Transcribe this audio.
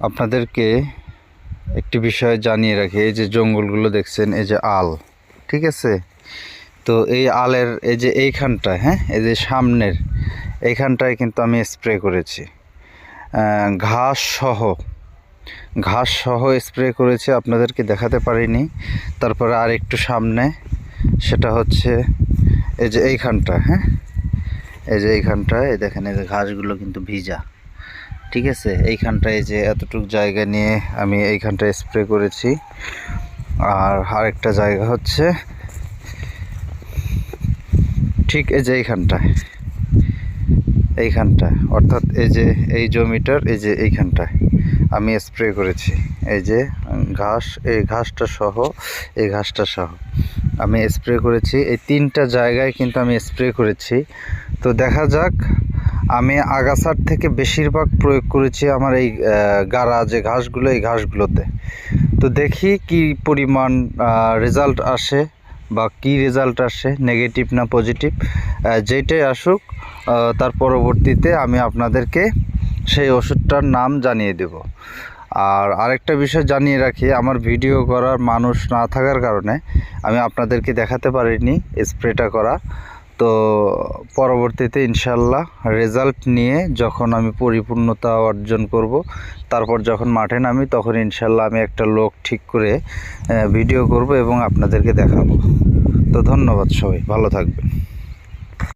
আপনাদেরকে একটি বিষয় জানিয়ে রাখি, এই যে জঙ্গলগুলো দেখছেন, এই যে আল, ঠিক আছে? তো এই আলের এই যে এইখানটায়, হ্যাঁ, এই যে সামনের এইখানটায় কিন্তু আমি স্প্রে করেছি ঘাস সহ স্প্রে করেছি, আপনাদেরকে দেখাতে পারিনি। তারপরে আর একটু সামনে, সেটা হচ্ছে এই যে এইখানটা, হ্যাঁ, এই যে এইখানটায় দেখেন, এই যে ঘাসগুলো কিন্তু ভিজা, ঠিক আছে? এইখানটায় যে এতটুকু জায়গা নিয়ে আমি এইখানটায় স্প্রে করেছি। আর আরেকটা জায়গা হচ্ছে ঠিক এই যে এইখানটায়, অর্থাৎ এই যে এই জমিটার এই যে এইখানটায় আমি স্প্রে করেছি। এই যে এই ঘাসটা সহ আমি স্প্রে করেছি। এই 3টা জায়গায় কিন্তু আমি স্প্রে করেছি। তো দেখা যাক, আমি আগাছার থেকে বেশিরভাগ প্রয়োগ করেছি আমার এই গাড়া যে ঘাসগুলো, এই ঘাসগুলোতে। তো দেখি কি পরিমাণ রেজাল্ট আসে, বা কি রেজাল্ট আসে, নেগেটিভ না পজিটিভ, যেটাই আসুক তার পরবর্তীতে আমি আপনাদেরকে সেই ওষুধটার নাম জানিয়ে দেব। আর আরেকটা বিষয় জানিয়ে রাখি, আমার ভিডিও করার মানুষ না থাকার কারণে আমি আপনাদেরকে দেখাতে পারিনি স্প্রেটা করা। তো পরবর্তীতে ইনশাল্লাহ রেজাল্ট নিয়ে যখন আমি পরিপূর্ণতা অর্জন করব, তারপর যখন মাঠে নামি, তখন ইনশাল্লাহ আমি একটা লোক ঠিক করে ভিডিও করব এবং আপনাদেরকে দেখাবো। তো ধন্যবাদ, সবাই ভালো থাকবেন।